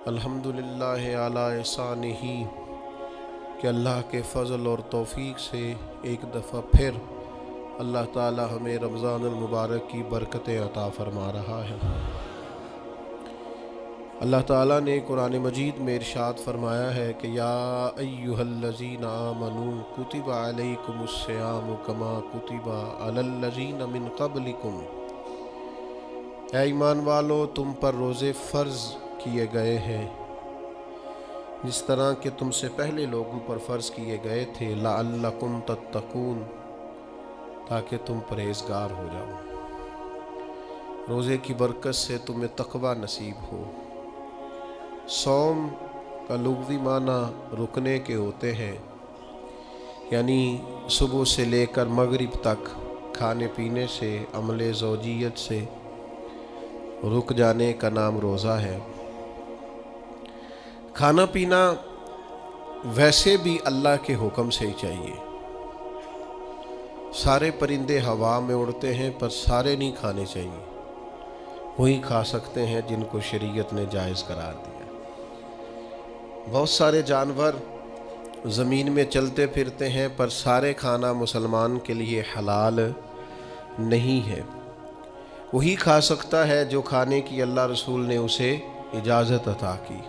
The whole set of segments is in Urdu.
الحمدللہ علی احسانہ کہ اللہ کے فضل اور توفیق سے ایک دفعہ پھر اللہ تعالی ہمیں رمضان المبارک کی برکتیں عطا فرما رہا ہے۔ اللہ تعالیٰ نے قرآن مجید میں ارشاد فرمایا ہے کہ یا ایہا الذین آمنوا کتب علیکم الصیام کما کتب علی الذین من قبلکم، اے ایمان والو تم پر روزے فرض کیے گئے ہیں جس طرح کہ تم سے پہلے لوگوں پر فرض کیے گئے تھے، لعلکم تتقون، تاکہ تم پرہیزگار ہو جاؤ۔ روزے کی برکت سے تمہیں تقوی نصیب ہو۔ صوم کا لغوی معنی رکنے کے ہوتے ہیں، یعنی صبح سے لے کر مغرب تک کھانے پینے سے، عمل زوجیت سے رک جانے کا نام روزہ ہے۔ کھانا پینا ویسے بھی اللہ کے حکم سے ہی چاہیے۔ سارے پرندے ہوا میں اڑتے ہیں پر سارے نہیں کھانے چاہیے، وہی کھا سکتے ہیں جن کو شریعت نے جائز قرار دیا۔ بہت سارے جانور زمین میں چلتے پھرتے ہیں پر سارے کھانا مسلمان کے لیے حلال نہیں ہے، وہی کھا سکتا ہے جو کھانے کی اللہ رسول نے اسے اجازت عطا کی۔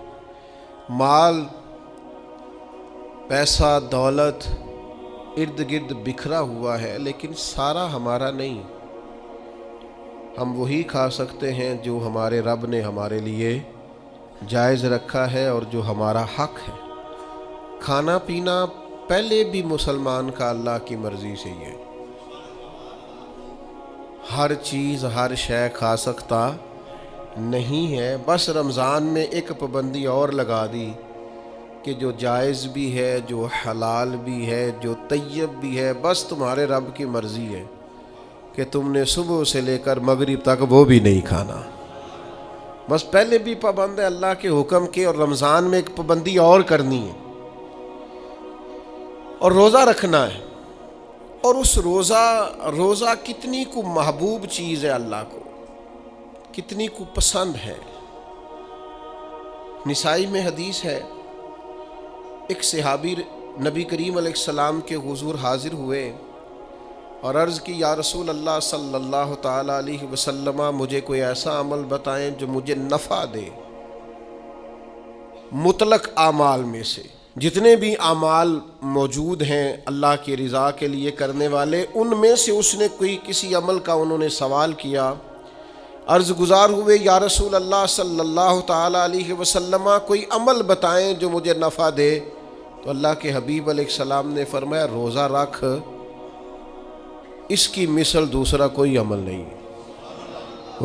مال، پیسہ، دولت ارد گرد بکھرا ہوا ہے لیکن سارا ہمارا نہیں۔ ہم وہی کھا سکتے ہیں جو ہمارے رب نے ہمارے لیے جائز رکھا ہے اور جو ہمارا حق ہے۔ کھانا پینا پہلے بھی مسلمان کا اللہ کی مرضی سے ہی ہے۔ ہر چیز ہر شے کھا سکتا نہیں ہے، بس رمضان میں ایک پابندی اور لگا دی کہ جو جائز بھی ہے، جو حلال بھی ہے، جو طیب بھی ہے، بس تمہارے رب کی مرضی ہے کہ تم نے صبح سے لے کر مغرب تک وہ بھی نہیں کھانا۔ بس پہلے بھی پابند ہے اللہ کے حکم کے، اور رمضان میں ایک پابندی اور کرنی ہے اور روزہ رکھنا ہے۔ اور اس روزہ کتنی کو محبوب چیز ہے اللہ کو، کتنی کو پسند ہے۔ نسائی میں حدیث ہے، ایک صحابی نبی کریم علیہ السلام کے حضور حاضر ہوئے اور عرض کی یا رسول اللہ صلی اللہ تعالیٰ علیہ وسلم، مجھے کوئی ایسا عمل بتائیں جو مجھے نفع دے۔ مطلق اعمال میں سے جتنے بھی اعمال موجود ہیں اللہ کی رضا کے لیے کرنے والے، ان میں سے اس نے کسی عمل کا انہوں نے سوال کیا۔ عرض گزار ہوئے یا رسول اللہ صلی اللہ تعالیٰ علیہ وسلم، کوئی عمل بتائیں جو مجھے نفع دے۔ تو اللہ کے حبیب علیہ السلام نے فرمایا روزہ رکھ، اس کی مثل دوسرا کوئی عمل نہیں۔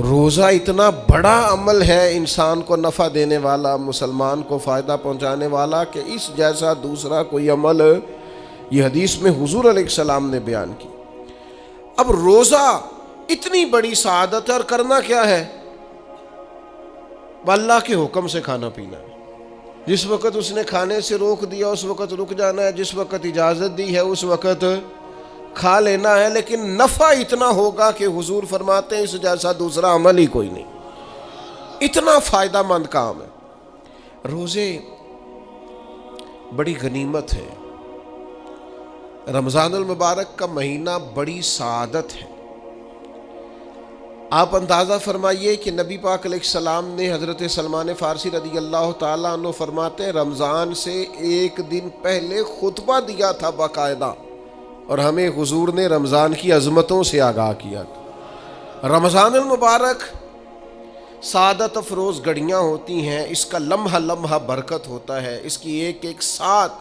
روزہ اتنا بڑا عمل ہے، انسان کو نفع دینے والا، مسلمان کو فائدہ پہنچانے والا، کہ اس جیسا دوسرا کوئی عمل یہ حدیث میں حضور علیہ السلام نے بیان کی۔ اب روزہ اتنی بڑی سعادت ہے، اور کرنا کیا ہے؟ اللہ کے حکم سے کھانا پینا ہے۔ جس وقت اس نے کھانے سے روک دیا اس وقت رک جانا ہے، جس وقت اجازت دی ہے اس وقت کھا لینا ہے، لیکن نفع اتنا ہوگا کہ حضور فرماتے ہیں اس جیسا دوسرا عمل ہی کوئی نہیں۔ اتنا فائدہ مند کام ہے۔ روزے بڑی غنیمت ہے۔ رمضان المبارک کا مہینہ بڑی سعادت ہے۔ آپ اندازہ فرمائیے کہ نبی پاک علیہ السلام نے حضرت سلمان فارسی رضی اللہ تعالیٰ عنہ فرماتے ہیں رمضان سے ایک دن پہلے خطبہ دیا تھا باقاعدہ، اور ہمیں حضور نے رمضان کی عظمتوں سے آگاہ کیا تھا۔ رمضان المبارک سعادت افروز گھڑیاں ہوتی ہیں، اس کا لمحہ لمحہ برکت ہوتا ہے، اس کی ایک ایک ساتھ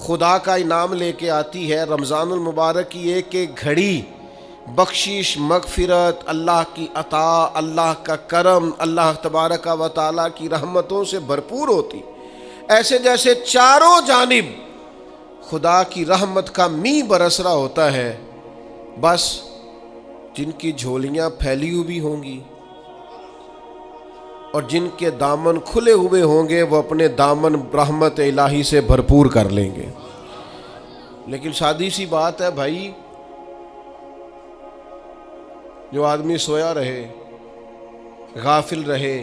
خدا کا انعام لے کے آتی ہے۔ رمضان المبارک کی ایک ایک گھڑی بخشش، مغفرت، اللہ کی عطا، اللہ کا کرم، اللہ تبارک و تعالیٰ کی رحمتوں سے بھرپور ہوتی، ایسے جیسے چاروں جانب خدا کی رحمت کا می برس رہا ہوتا ہے۔ بس جن کی جھولیاں پھیلی ہوئی ہوں گی اور جن کے دامن کھلے ہوئے ہوں گے وہ اپنے دامن رحمت الہی سے بھرپور کر لیں گے۔ لیکن سادی سی بات ہے بھائی، جو آدمی سویا رہے، غافل رہے،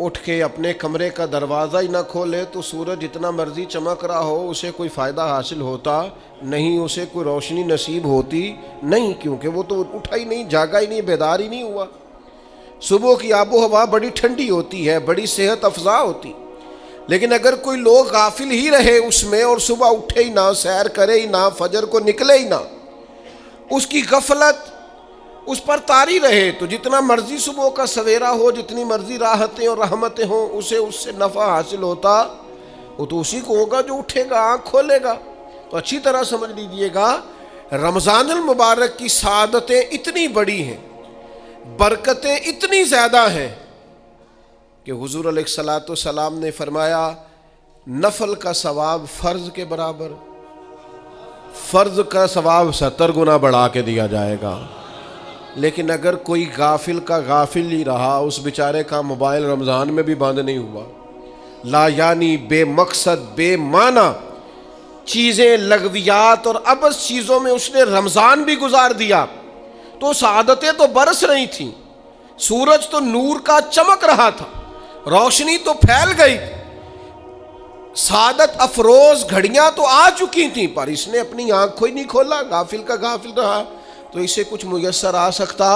اٹھ کے اپنے کمرے کا دروازہ ہی نہ کھولے تو سورج جتنا مرضی چمک رہا ہو اسے کوئی فائدہ حاصل ہوتا نہیں، اسے کوئی روشنی نصیب ہوتی نہیں، کیونکہ وہ تو اٹھا ہی نہیں، جاگا ہی نہیں، بیدار ہی نہیں ہوا۔ صبح کی آب و ہوا بڑی ٹھنڈی ہوتی ہے، بڑی صحت افزا ہوتی، لیکن اگر کوئی لوگ غافل ہی رہے اس میں اور صبح اٹھے ہی نہ، سیر کرے ہی نہ، فجر کو نکلے ہی نہ، اس کی غفلت اس پر طاری رہے، تو جتنا مرضی صبح کا سویرا ہو، جتنی مرضی راحتیں اور رحمتیں ہوں، اسے اس سے نفع حاصل ہوتا، وہ تو اسی کو ہوگا جو اٹھے گا، آنکھ کھولے گا۔ تو اچھی طرح سمجھ لیجئے گا، رمضان المبارک کی سعادتیں اتنی بڑی ہیں، برکتیں اتنی زیادہ ہیں کہ حضور علیہ الصلوۃ والسلام نے فرمایا نفل کا ثواب فرض کے برابر، فرض کا ثواب 70 گنا بڑھا کے دیا جائے گا۔ لیکن اگر کوئی غافل کا غافل ہی رہا، اس بیچارے کا موبائل رمضان میں بھی بند نہیں ہوا، لا یعنی بے مقصد بے معنی چیزیں، لغویات اور عبث چیزوں میں اس نے رمضان بھی گزار دیا، تو سعادتیں تو برس رہی تھیں، سورج تو نور کا چمک رہا تھا، روشنی تو پھیل گئی، سعادت افروز گھڑیاں تو آ چکی تھیں، پر اس نے اپنی آنکھ کو ہی نہیں کھولا، غافل کا غافل رہا، تو اسے کچھ میسر آ سکتا،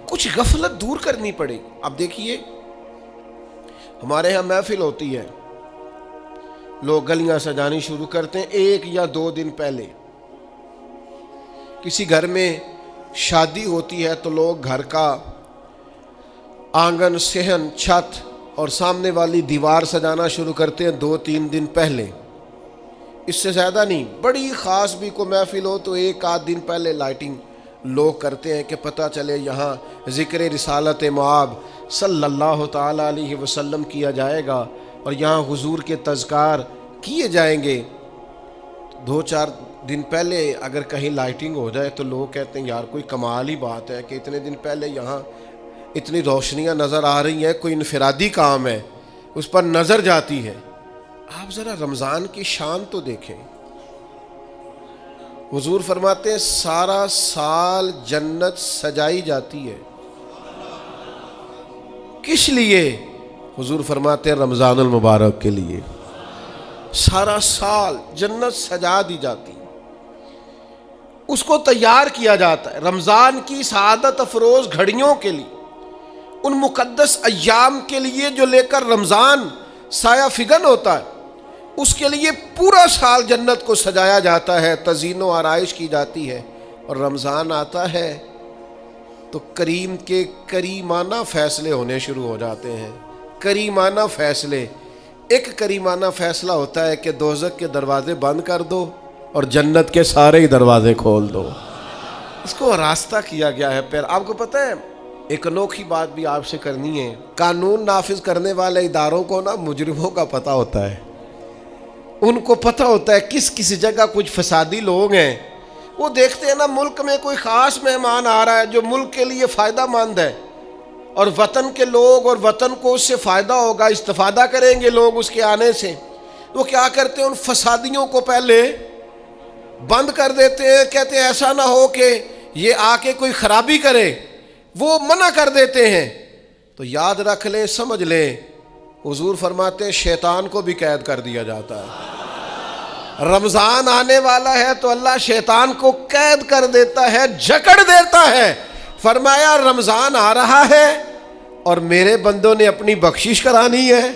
کچھ غفلت دور کرنی پڑے گی۔ اب دیکھیے ہمارے ہاں محفل ہوتی ہے، لوگ گلیاں سجانی شروع کرتے ہیں 1 یا 2 دن پہلے، کسی گھر میں شادی ہوتی ہے تو لوگ گھر کا آنگن، صحن، چھت اور سامنے والی دیوار سجانا شروع کرتے ہیں 2-3 دن پہلے، اس سے زیادہ نہیں۔ بڑی خاص بھی کوئی محفل ہو تو 1-8 دن پہلے لائٹنگ لوگ کرتے ہیں کہ پتہ چلے یہاں ذکر رسالت مآب صلی اللہ تعالیٰ علیہ وسلم کیا جائے گا اور یہاں حضور کے تذکار کیے جائیں گے۔ 2-4 دن پہلے اگر کہیں لائٹنگ ہو جائے تو لوگ کہتے ہیں یار کوئی کمال ہی بات ہے کہ اتنے دن پہلے یہاں اتنی روشنیاں نظر آ رہی ہیں، کوئی انفرادی کام ہے، اس پر نظر جاتی ہے۔ آپ ذرا رمضان کی شان تو دیکھیں، حضور فرماتے ہیں سارا سال جنت سجائی جاتی ہے، کس لیے؟ حضور فرماتے ہیں رمضان المبارک کے لیے، سارا سال جنت سجا دی جاتی، اس کو تیار کیا جاتا ہے رمضان کی سعادت افروز گھڑیوں کے لیے، ان مقدس ایام کے لیے جو لے کر رمضان سایہ فگن ہوتا ہے، اس کے لیے پورا سال جنت کو سجایا جاتا ہے، تزئین و آرائش کی جاتی ہے، اور رمضان آتا ہے تو کریم کے کریمانہ فیصلے ہونے شروع ہو جاتے ہیں۔ کریمانہ فیصلے، ایک کریمانہ فیصلہ ہوتا ہے کہ دوزخ کے دروازے بند کر دو اور جنت کے سارے ہی دروازے کھول دو، اس کو راستہ کیا گیا ہے۔ پھر آپ کو پتہ ہے ایک انوکھی بات بھی آپ سے کرنی ہے، قانون نافذ کرنے والے اداروں کو نا مجرموں کا پتہ ہوتا ہے، ان کو پتہ ہوتا ہے کس کس جگہ کچھ فسادی لوگ ہیں، وہ دیکھتے ہیں نا ملک میں کوئی خاص مہمان آ رہا ہے جو ملک کے لیے فائدہ مند ہے اور وطن کے لوگ اور وطن کو اس سے فائدہ ہوگا، استفادہ کریں گے لوگ اس کے آنے سے، وہ کیا کرتے ہیں ان فسادیوں کو پہلے بند کر دیتے ہیں، کہتے ہیں ایسا نہ ہو کہ یہ آ کے کوئی خرابی کرے، وہ منع کر دیتے ہیں۔ تو یاد رکھ لیں، سمجھ لیں، حضور فرماتے ہیں شیطان کو بھی قید کر دیا جاتا ہے۔ رمضان آنے والا ہے تو اللہ شیطان کو قید کر دیتا ہے، جکڑ دیتا ہے۔ فرمایا رمضان آ رہا ہے اور میرے بندوں نے اپنی بخشش کرانی ہے،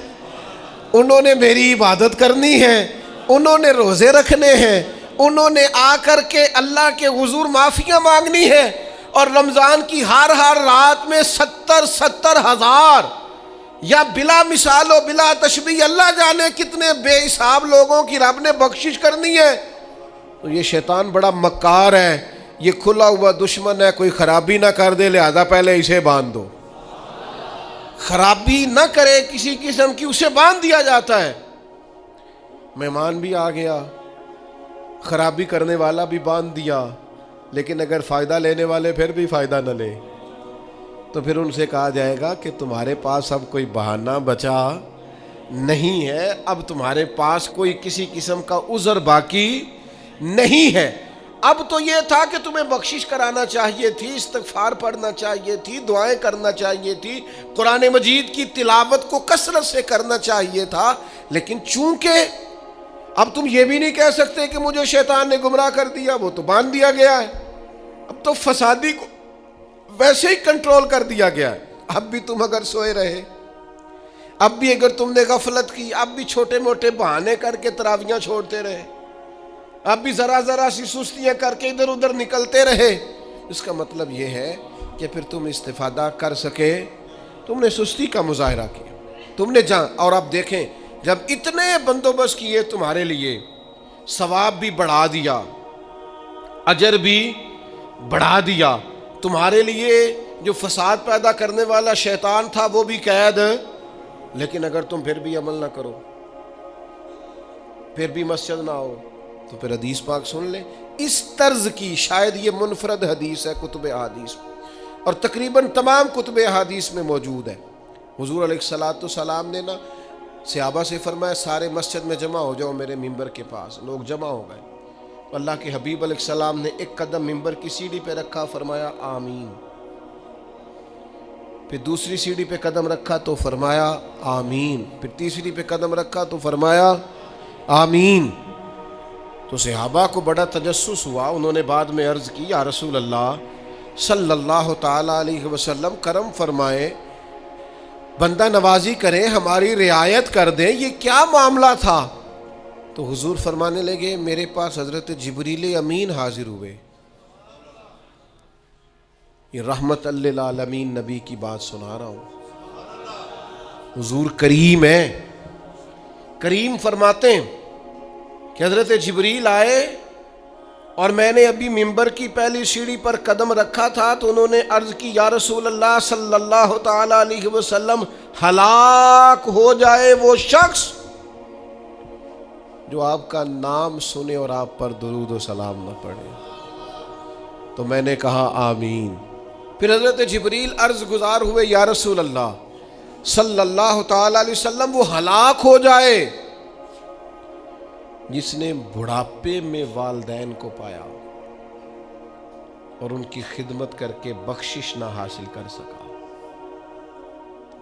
انہوں نے میری عبادت کرنی ہے، انہوں نے روزے رکھنے ہیں، انہوں نے آ کر کے اللہ کے حضور معافیاں مانگنی ہے، اور رمضان کی ہر رات میں 70 ہزار یا بلا مثال و بلا تشبیہ اللہ جانے کتنے بے حساب لوگوں کی رب نے بخشش کرنی ہے۔ تو یہ شیطان بڑا مکار ہے، یہ کھلا ہوا دشمن ہے، کوئی خرابی نہ کر دے لہذا پہلے اسے باندھ دو، خرابی نہ کرے کسی قسم کی اسے باندھ دیا جاتا ہے۔ مہمان بھی آ گیا، خرابی کرنے والا بھی باندھ دیا، لیکن اگر فائدہ لینے والے پھر بھی فائدہ نہ لے تو پھر ان سے کہا جائے گا کہ تمہارے پاس اب کوئی بہانہ بچا نہیں ہے، اب تمہارے پاس کوئی کسی قسم کا عذر باقی نہیں ہے، اب تو یہ تھا کہ تمہیں بخشش کرانا چاہیے تھی، استغفار پڑھنا چاہیے تھی، دعائیں کرنا چاہیے تھی، قرآن مجید کی تلاوت کو کثرت سے کرنا چاہیے تھا، لیکن چونکہ اب تم یہ بھی نہیں کہہ سکتے کہ مجھے شیطان نے گمراہ کر دیا، وہ تو باندھ دیا گیا ہے، اب تو فسادی کو ویسے ہی کنٹرول کر دیا گیا ہے۔ اب بھی تم اگر سوئے رہے، اب بھی اگر تم نے غفلت کی، اب بھی چھوٹے موٹے بہانے کر کے تراویاں چھوڑتے رہے، اب بھی ذرا ذرا سی سستیاں کر کے ادھر ادھر نکلتے رہے، اس کا مطلب یہ ہے کہ پھر تم استفادہ کر سکے، تم نے سستی کا مظاہرہ کیا، تم نے اور اب دیکھیں جب اتنے بندوبست کیے تمہارے لیے، ثواب بھی بڑھا دیا، اجر بھی بڑھا دیا، تمہارے لیے جو فساد پیدا کرنے والا شیطان تھا وہ بھی قید، لیکن اگر تم پھر بھی عمل نہ کرو، پھر بھی مسجد نہ ہو، تو پھر حدیث پاک سن لیں اس طرز کی، شاید یہ منفرد حدیث ہے کتب احادیث اور تقریباً تمام کتب احادیث میں موجود ہے۔ حضور علیہ الصلوۃ والسلام نے نا صحابہ سے فرمایا سارے مسجد میں جمع ہو جاؤ میرے ممبر کے پاس، لوگ جمع ہو گئے، اللہ کے حبیب علیہ السلام نے ایک قدم ممبر کی سیڑھی پہ رکھا، فرمایا آمین، پھر دوسری سیڑھی پہ قدم رکھا تو فرمایا آمین، پھر تیسری پہ قدم رکھا تو فرمایا آمین۔ تو صحابہ کو بڑا تجسس ہوا، انہوں نے بعد میں عرض کی یا رسول اللہ صلی اللہ تعالی علیہ وسلم کرم فرمائے، بندہ نوازی کریں، ہماری رعایت کر دیں، یہ کیا معاملہ تھا؟ تو حضور فرمانے لگے میرے پاس حضرت جبریل امین حاضر ہوئے، یہ رحمت للعالمین نبی کی بات سنا رہا ہوں، حضور کریم ہے، کریم فرماتے ہیں کہ حضرت جبریل آئے اور میں نے ابھی ممبر کی پہلی سیڑھی پر قدم رکھا تھا تو انہوں نے عرض کی یا رسول اللہ صلی اللہ تعالی علیہ وسلم ہلاک ہو جائے وہ شخص جو آپ کا نام سنے اور آپ پر درود و سلام نہ پڑھے۔ تو میں نے کہا آمین۔ پھر حضرت جبریل عرض گزار ہوئے یا رسول اللہ صلی اللہ تعالی علیہ وسلم وہ ہلاک ہو جائے جس نے بڑھاپے میں والدین کو پایا اور ان کی خدمت کر کے بخشش نہ حاصل کر سکا۔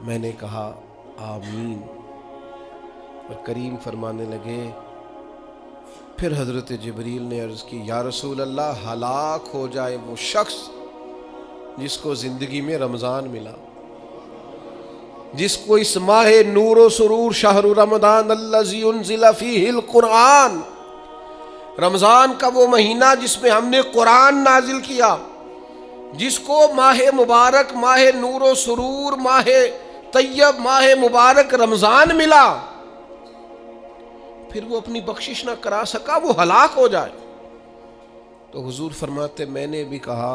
میں نے کہا آمین، اور کریم فرمانے لگے پھر حضرت جبریل نے عرض کی یا رسول اللہ ہلاک ہو جائے وہ شخص جس کو زندگی میں رمضان ملا، جس کو اس ماہ نور و سرور شہر رمضان الذی انزل فیہ القرآن، رمضان کا وہ مہینہ جس میں ہم نے قرآن نازل کیا، جس کو ماہ مبارک، ماہ نور و سرور، ماہ طیب، ماہ مبارک رمضان ملا، پھر وہ اپنی بخشش نہ کرا سکا، وہ ہلاک ہو جائے۔ تو حضور فرماتے میں نے بھی کہا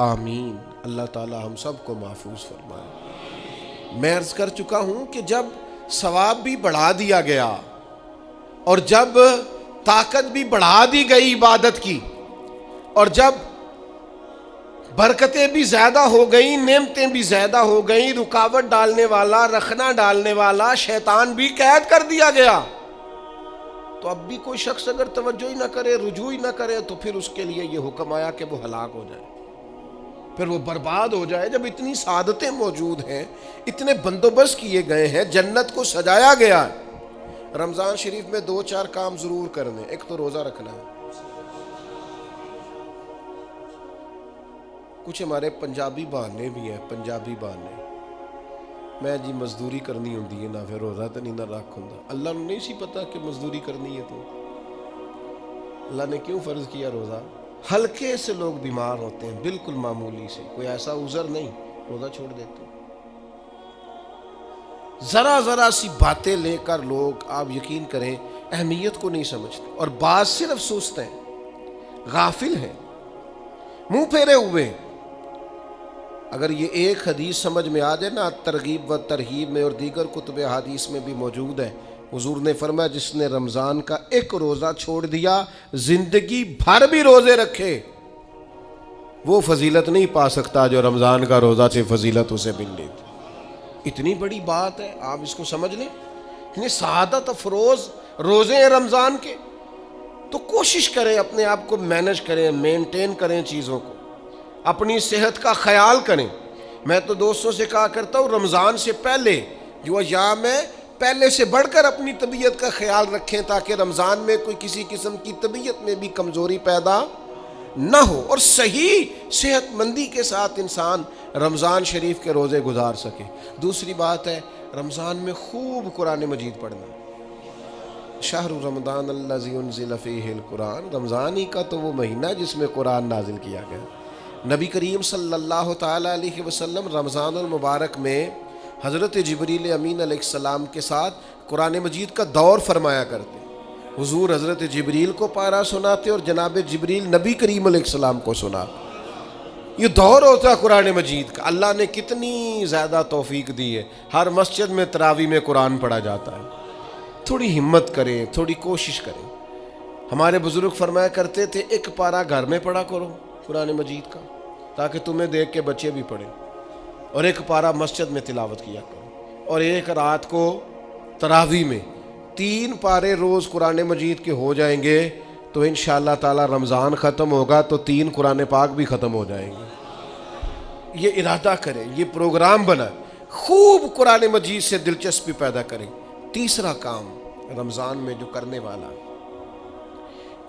آمین، اللہ تعالی ہم سب کو محفوظ فرمائے۔ میں عرض کر چکا ہوں کہ جب ثواب بھی بڑھا دیا گیا اور جب طاقت بھی بڑھا دی گئی عبادت کی اور جب برکتیں بھی زیادہ ہو گئیں، نعمتیں بھی زیادہ ہو گئیں، رکاوٹ ڈالنے والا، رخنا ڈالنے والا شیطان بھی قید کر دیا گیا، تو اب بھی کوئی شخص اگر توجہ ہی نہ کرے، رجوع ہی نہ کرے، تو پھر اس کے لیے یہ حکم آیا کہ وہ ہلاک ہو جائے، پھر وہ برباد ہو جائے۔ جب اتنی سعادتیں موجود ہیں، اتنے بندوبست کیے گئے ہیں، جنت کو سجایا گیا ہے، رمضان شریف میں 2-4 کام ضرور کرنے، ایک تو روزہ رکھنا ہے۔ کچھ ہمارے پنجابی بہانے بھی ہیں، پنجابی بہانے، میں جی مزدوری کرنی ہوندی ہے نا، پھر روزہ تو نہیں نہ رکھ ہوندا۔ اللہ نے نہیں سی پتا کہ مزدوری کرنی ہے، تو اللہ نے کیوں فرض کیا روزہ؟ ہلکے سے لوگ بیمار ہوتے ہیں، بالکل معمولی سے، کوئی ایسا عذر نہیں، روزہ چھوڑ دیتے ہیں۔ ذرا ذرا سی باتیں لے کر لوگ، آپ یقین کریں، اہمیت کو نہیں سمجھتے، اور بعض صرف سست ہیں، غافل ہیں، منہ پھیرے ہوئے۔ اگر یہ ایک حدیث سمجھ میں آ جائے نا، ترغیب و ترہیب میں اور دیگر کتب حدیث میں بھی موجود ہے، حضور نے فرمایا جس نے رمضان کا ایک روزہ چھوڑ دیا، زندگی بھر بھی روزے رکھے، وہ فضیلت نہیں پا سکتا جو رمضان کا روزہ سے فضیلت اسے مل لی تھی۔ اتنی بڑی بات ہے، آپ اس کو سمجھ لیں، اتنی سعادت افروز روزے رمضان کے، تو کوشش کریں اپنے آپ کو مینج کریں، مینٹین کریں چیزوں کو، اپنی صحت کا خیال کریں۔ میں تو دوستوں سے کہا کرتا ہوں رمضان سے پہلے جو ایام ہے پہلے سے بڑھ کر اپنی طبیعت کا خیال رکھیں، تاکہ رمضان میں کوئی کسی قسم کی طبیعت میں بھی کمزوری پیدا نہ ہو، اور صحیح صحت مندی کے ساتھ انسان رمضان شریف کے روزے گزار سکے۔ دوسری بات ہے رمضان میں خوب قرآن مجید پڑھنا۔ شہر رمضان الذی انزل فیہ القرآن، رمضان ہی کا تو وہ مہینہ جس میں قرآن نازل کیا گیا۔ نبی کریم صلی اللہ تعالیٰ علیہ وسلم رمضان المبارک میں حضرت جبریل امین علیہ السلام کے ساتھ قرآن مجید کا دور فرمایا کرتے۔ حضور حضرت جبریل کو پارہ سناتے اور جناب جبریل نبی کریم علیہ السلام کو سناتے۔ یہ دور ہوتا ہے قرآن مجید کا۔ اللہ نے کتنی زیادہ توفیق دی ہے، ہر مسجد میں تراویح میں قرآن پڑھا جاتا ہے۔ تھوڑی ہمت کریں، تھوڑی کوشش کریں۔ ہمارے بزرگ فرمایا کرتے تھے ایک پارہ گھر میں پڑھا کرو قرآن مجید کا، تاکہ تمہیں دیکھ کے بچے بھی پڑھیں، اور ایک پارہ مسجد میں تلاوت کیا کرو، اور ایک رات کو تراویح میں 3 پارے روز قرآن مجید کے ہو جائیں گے تو انشاءاللہ تعالی رمضان ختم ہوگا تو 3 قرآن پاک بھی ختم ہو جائیں گے۔ یہ ارادہ کریں، یہ پروگرام بنا، خوب قرآن مجید سے دلچسپی پیدا کریں۔ تیسرا کام رمضان میں جو کرنے والا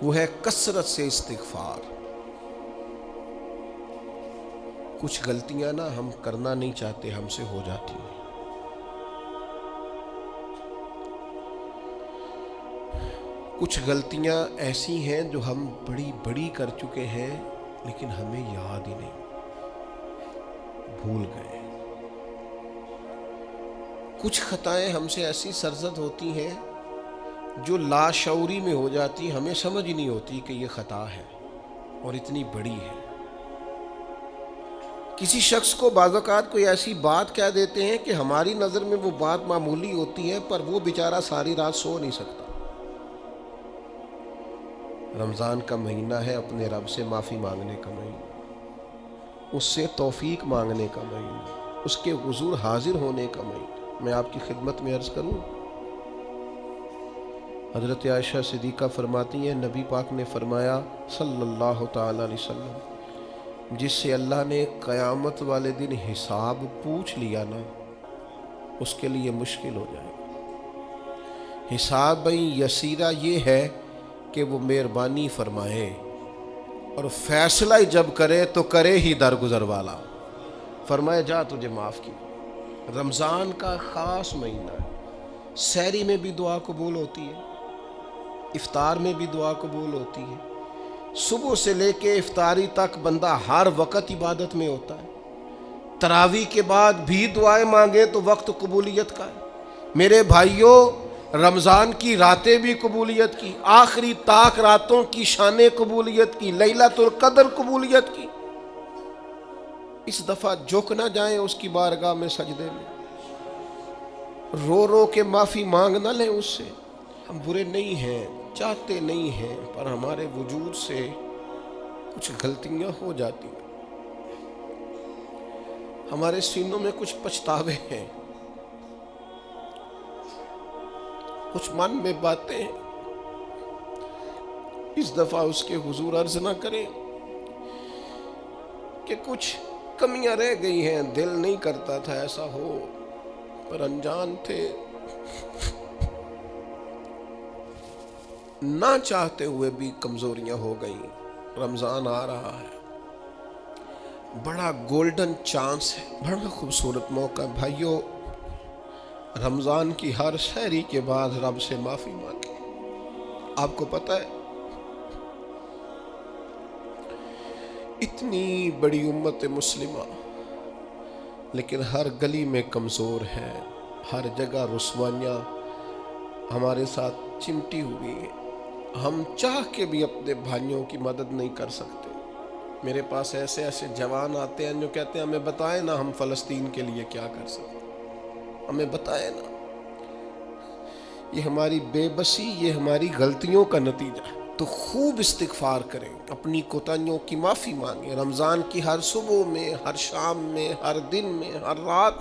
وہ ہے کثرت سے استغفار۔ کچھ غلطیاں نا ہم کرنا نہیں چاہتے، ہم سے ہو جاتی ہیں۔ کچھ غلطیاں ایسی ہیں جو ہم بڑی بڑی کر چکے ہیں لیکن ہمیں یاد ہی نہیں، بھول گئے۔ کچھ خطائیں ہم سے ایسی سرزد ہوتی ہیں جو لاشعوری میں ہو جاتی، ہمیں سمجھ ہی نہیں ہوتی کہ یہ خطا ہے اور اتنی بڑی ہے۔ کسی شخص کو بعض اوقات کوئی ایسی بات کہہ دیتے ہیں کہ ہماری نظر میں وہ بات معمولی ہوتی ہے، پر وہ بیچارہ ساری رات سو نہیں سکتا۔ رمضان کا مہینہ ہے اپنے رب سے معافی مانگنے کا مہینہ، اس سے توفیق مانگنے کا مہینہ، اس کے حضور حاضر ہونے کا مہینہ۔ میں آپ کی خدمت میں عرض کروں، حضرت عائشہ صدیقہ فرماتی ہیں نبی پاک نے فرمایا صلی اللہ تعالی علیہ وسلم، جس سے اللہ نے قیامت والے دن حساب پوچھ لیا نا اس کے لیے مشکل ہو جائے گا۔ حساب یسیرہ یہ ہے کہ وہ مہربانی فرمائے اور فیصلہ جب کرے تو کرے ہی درگزر والا، فرمائے جا تجھے معاف کیا۔ رمضان کا خاص مہینہ ہے، سحری میں بھی دعا قبول ہوتی ہے، افطار میں بھی دعا قبول ہوتی ہے، صبح سے لے کے افطاری تک بندہ ہر وقت عبادت میں ہوتا ہے۔ تراویح کے بعد بھی دعائیں مانگے تو وقت قبولیت کا ہے۔ میرے بھائیوں، رمضان کی راتیں بھی قبولیت کی، آخری طاق راتوں کی شان قبولیت کی، لیلۃ القدر قبولیت کی۔ اس دفعہ جھک نہ جائیں اس کی بارگاہ میں سجدے میں، رو رو کے معافی مانگ نہ لیں اس سے۔ ہم برے نہیں ہیں، چاہتے نہیں ہیں، پر ہمارے وجود سے کچھ غلطیاں ہو جاتی ہیں، ہمارے سینوں میں کچھ پچھتاوے ہیں، کچھ من میں باتیں ہیں۔ اس دفعہ اس کے حضور عرض نہ کریں کہ کچھ کمیاں رہ گئی ہیں، دل نہیں کرتا تھا ایسا ہو، پر انجان تھے، نہ چاہتے ہوئے بھی کمزوریاں ہو گئیں۔ رمضان آ رہا ہے، بڑا گولڈن چانس ہے، بڑا خوبصورت موقع۔ بھائیوں، رمضان کی ہر سحری کے بعد رب سے معافی مانگیں۔ آپ کو پتہ ہے اتنی بڑی امت مسلمہ لیکن ہر گلی میں کمزور ہے، ہر جگہ رسوائیاں ہمارے ساتھ چمٹی ہوئی ہیں، ہم چاہ کے بھی اپنے بھائیوں کی مدد نہیں کر سکتے۔ میرے پاس ایسے ایسے جوان آتے ہیں جو کہتے ہیں ہمیں بتائیں نا ہم فلسطین کے لیے کیا کر سکتے، ہمیں بتائیں نا۔ یہ ہماری بے بسی، یہ ہماری غلطیوں کا نتیجہ ہے۔ تو خوب استغفار کریں، اپنی کوتاہیوں کی معافی مانگیں۔ رمضان کی ہر صبح میں، ہر شام میں، ہر دن میں، ہر رات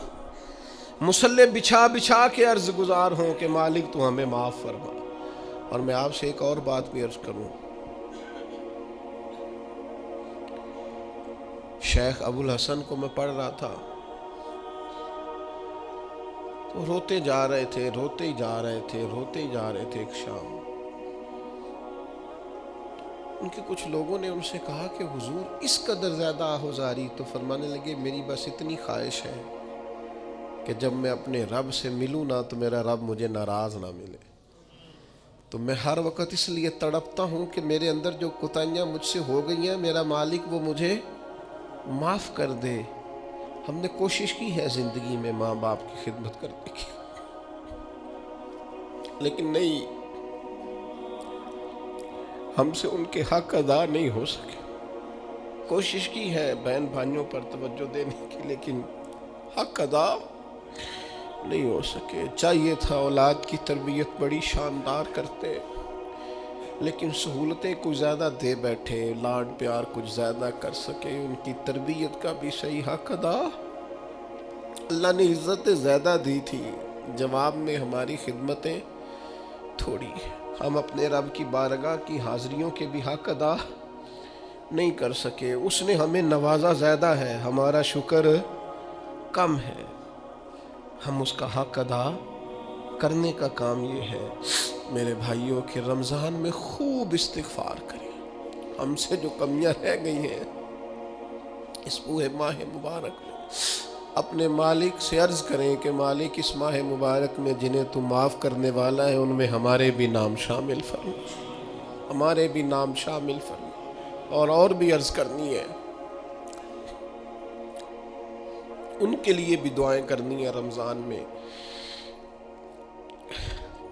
مصلی بچھا بچھا کے عرض گزار ہوں کہ مالک تو ہمیں معاف فرما، اور میں آپ سے ایک اور بات بھی عرض کروں، شیخ ابو الحسن کو میں پڑھ رہا تھا تو روتے جا رہے تھے، روتے ہی جا رہے تھے، روتے ہی جا رہے تھے۔ ایک شام ان کے کچھ لوگوں نے ان سے کہا کہ حضور اس قدر زیادہ آہوزاری؟ تو فرمانے لگے میری بس اتنی خواہش ہے کہ جب میں اپنے رب سے ملوں نا تو میرا رب مجھے ناراض نہ ملے۔ تو میں ہر وقت اس لیے تڑپتا ہوں کہ میرے اندر جو کوتاہیاں مجھ سے ہو گئی ہیں میرا مالک وہ مجھے معاف کر دے۔ ہم نے کوشش کی ہے زندگی میں ماں باپ کی خدمت کرنے کی، لیکن نہیں، ہم سے ان کے حق ادا نہیں ہو سکے۔ کوشش کی ہے بہن بھائیوں پر توجہ دینے کی، لیکن حق ادا نہیں ہو سکے۔ چاہیے تھا اولاد کی تربیت بڑی شاندار کرتے، لیکن سہولتیں کچھ زیادہ دے بیٹھے، لاڈ پیار کچھ زیادہ کر سکے، ان کی تربیت کا بھی صحیح حق ادا۔ اللہ نے عزتیں زیادہ دی تھی، جواب میں ہماری خدمتیں تھوڑی۔ ہم اپنے رب کی بارگاہ کی حاضریوں کے بھی حق ادا نہیں کر سکے۔ اس نے ہمیں نوازا زیادہ ہے، ہمارا شکر کم ہے۔ ہم اس کا حق ادا کرنے کا کام یہ ہے میرے بھائیوں کہ رمضان میں خوب استغفار کریں۔ ہم سے جو کمیاں رہ گئی ہیں اس پورے ماہ مبارک میں، اپنے مالک سے عرض کریں کہ مالک اس ماہ مبارک میں جنہیں تو معاف کرنے والا ہے ان میں ہمارے بھی نام شامل فرما، ہمارے بھی نام شامل فرما۔ اور بھی عرض کرنی ہے، ان کے لیے بھی دعائیں کرنی ہے رمضان میں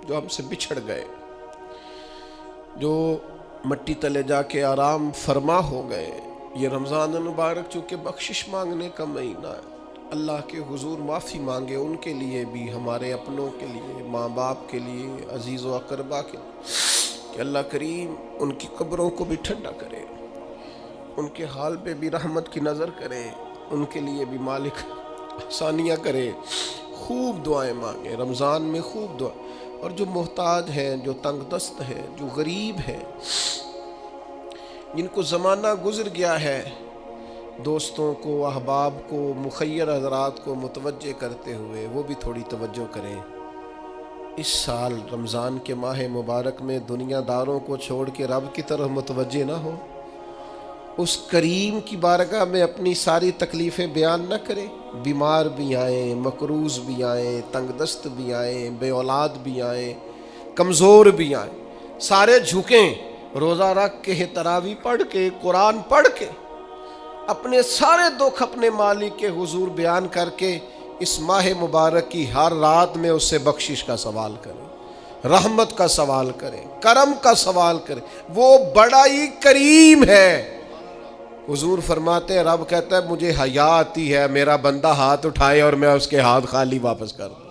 جو ہم سے بچھڑ گئے، جو مٹی تلے جا کے آرام فرما ہو گئے۔ یہ رمضان المبارک چونکہ بخشش مانگنے کا مہینہ ہے، اللہ کے حضور معافی مانگے ان کے لیے بھی، ہمارے اپنوں کے لیے، ماں باپ کے لیے، عزیز و اقربا کے لیے، کہ اللہ کریم ان کی قبروں کو بھی ٹھنڈا کرے، ان کے حال پہ بھی رحمت کی نظر کرے، ان کے لیے بھی مالک آسانیاں کرے۔ خوب دعائیں مانگے رمضان میں، خوب دعا۔ اور جو محتاج ہیں، جو تنگ دست ہیں، جو غریب ہیں، جن کو زمانہ گزر گیا ہے، دوستوں کو، احباب کو، مخیر حضرات کو متوجہ کرتے ہوئے وہ بھی تھوڑی توجہ کریں۔ اس سال رمضان کے ماہ مبارک میں دنیا داروں کو چھوڑ کے رب کی طرف متوجہ نہ ہو، اس کریم کی بارگاہ میں اپنی ساری تکلیفیں بیان نہ کریں۔ بیمار بھی آئیں، مقروض بھی آئیں، تنگ دست بھی آئیں، بے اولاد بھی آئیں، کمزور بھی آئیں، سارے جھکیں، روزہ رکھ کے، تراویح پڑھ کے، قرآن پڑھ کے، اپنے سارے دکھ اپنے مالک کے حضور بیان کر کے اس ماہ مبارک کی ہر رات میں اس سے بخشش کا سوال کریں، رحمت کا سوال کریں، کرم کا سوال کریں۔ وہ بڑا ہی کریم ہے۔ حضور فرماتے ہیں، رب کہتا ہے مجھے حیا آتی ہے میرا بندہ ہاتھ اٹھائے اور میں اس کے ہاتھ خالی واپس کر دوں،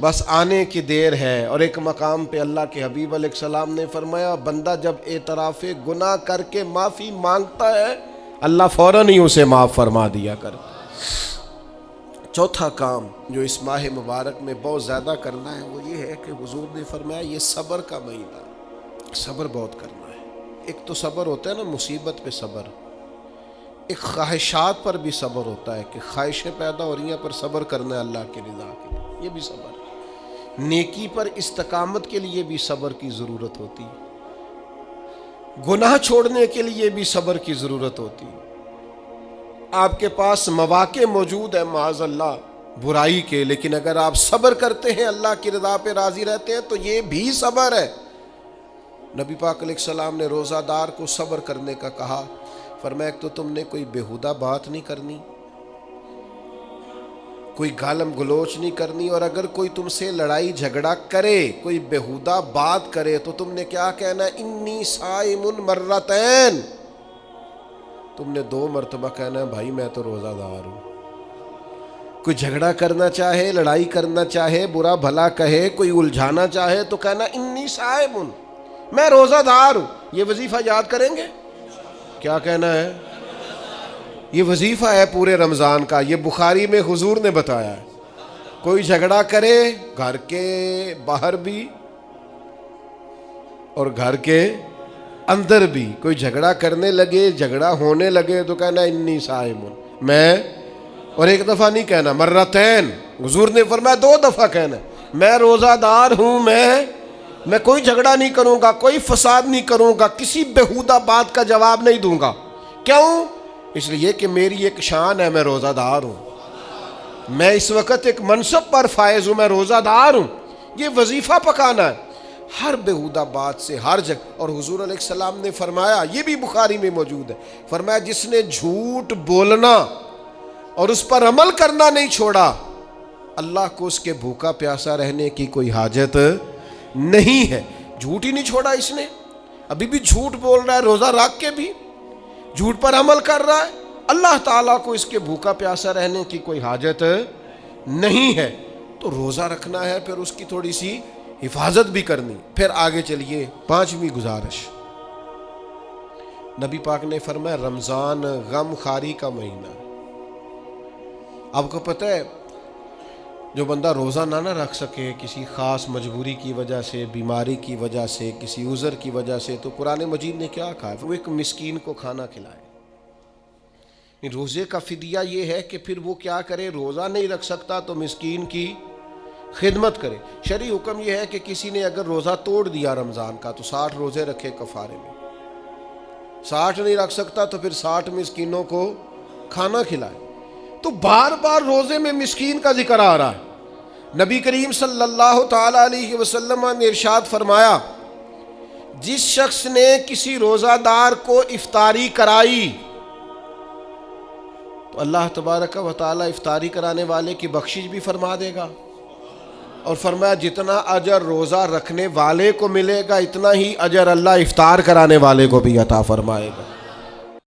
بس آنے کی دیر ہے۔ اور ایک مقام پہ اللہ کے حبیب علیہ السلام نے فرمایا، بندہ جب اعتراف گناہ کر کے معافی مانگتا ہے اللہ فوراً ہی اسے معاف فرما دیا کر۔ چوتھا کام جو اس ماہ مبارک میں بہت زیادہ کرنا ہے وہ یہ ہے کہ حضور نے فرمایا یہ صبر کا مہینہ، صبر بہت کرنا ہے۔ ایک تو صبر ہوتا ہے نا مصیبت پہ صبر، ایک خواہشات پر بھی صبر ہوتا ہے کہ خواہشیں پیدا ہو رہی ہیں پر صبر کرنا ہے اللہ کی رضا کے لیے، یہ بھی صبر ہے۔ نیکی پر استقامت کے لیے بھی صبر کی ضرورت ہوتی ہے، گناہ چھوڑنے کے لیے بھی صبر کی ضرورت ہوتی ہے۔ آپ کے پاس مواقع موجود ہیں معاذ اللہ برائی کے، لیکن اگر آپ صبر کرتے ہیں اللہ کی رضا پہ راضی رہتے ہیں تو یہ بھی صبر ہے۔ نبی پاک علیہ السلام نے روزہ دار کو صبر کرنے کا کہا، فرمایا ایک تو تم نے کوئی بیہودہ بات نہیں کرنی، کوئی گالم گلوچ نہیں کرنی، اور اگر کوئی تم سے لڑائی جھگڑا کرے، کوئی بیہودہ بات کرے تو تم نے کیا کہنا؟ انی صائم مرتین، تم نے 2 مرتبہ کہنا ہے بھائی میں تو روزہ دار ہوں۔ کوئی جھگڑا کرنا چاہے، لڑائی کرنا چاہے، برا بھلا کہے، کوئی الجھانا چاہے تو کہنا انی صائم، میں روزہ دار ہوں۔ یہ وظیفہ یاد کریں گے؟ کیا کہنا ہے؟ یہ وظیفہ ہے پورے رمضان کا، یہ بخاری میں حضور نے بتایا ہے۔ کوئی جھگڑا کرے گھر کے باہر بھی، اور گھر کے اندر بھی کوئی جھگڑا کرنے لگے، جھگڑا ہونے لگے تو کہنا انی صائم، میں، اور ایک دفعہ نہیں کہنا، مرتین، حضور نے فرمایا 2 دفعہ کہنا میں روزہ دار ہوں، میں کوئی جھگڑا نہیں کروں گا، کوئی فساد نہیں کروں گا، کسی بےہودہ بات کا جواب نہیں دوں گا۔ کیوں؟ اس لیے کہ میری ایک شان ہے، میں روزہ دار ہوں، میں اس وقت ایک منصب پر فائز ہوں، میں روزہ دار ہوں، یہ وظیفہ پکانا ہے ہر بےہودہ بات سے، ہر جگہ۔ اور حضور علیہ السلام نے فرمایا، یہ بھی بخاری میں موجود ہے، فرمایا جس نے جھوٹ بولنا اور اس پر عمل کرنا نہیں چھوڑا، اللہ کو اس کے بھوکا پیاسا رہنے کی کوئی حاجت نہیں ہے۔ جھوٹ ہی نہیں چھوڑا اس نے، ابھی بھی جھوٹ بول رہا ہے، روزہ رکھ کے بھی جھوٹ پر عمل کر رہا ہے، اللہ تعالیٰ کو اس کے بھوکا پیاسا رہنے کی کوئی حاجت نہیں ہے۔ تو روزہ رکھنا ہے، پھر اس کی تھوڑی سی حفاظت بھی کرنی۔ پھر آگے چلیے، 5ویں گزارش، نبی پاک نے فرمایا رمضان غم خاری کا مہینہ۔ آپ کو پتہ ہے جو بندہ روزہ نہ رکھ سکے کسی خاص مجبوری کی وجہ سے، بیماری کی وجہ سے، کسی عذر کی وجہ سے، تو قرآن مجید نے کیا کہا ہے؟ وہ ایک مسکین کو کھانا کھلائے۔ روزے کا فدیہ یہ ہے کہ پھر وہ کیا کرے، روزہ نہیں رکھ سکتا تو مسکین کی خدمت کرے۔ شرعی حکم یہ ہے کہ کسی نے اگر روزہ توڑ دیا رمضان کا تو 60 روزے رکھے کفارے میں، 60 نہیں رکھ سکتا تو پھر 60 مسکینوں کو کھانا کھلائے۔ تو بار بار روزے میں مسکین کا ذکر آ رہا ہے۔ نبی کریم صلی اللہ تعالی علیہ وسلم نے ارشاد فرمایا، جس شخص نے کسی روزہ دار کو افطاری کرائی تو اللہ تبارک و تعالی افطاری کرانے والے کی بخشش بھی فرما دے گا، اور فرمایا جتنا اجر روزہ رکھنے والے کو ملے گا اتنا ہی اجر اللہ افطار کرانے والے کو بھی عطا فرمائے گا۔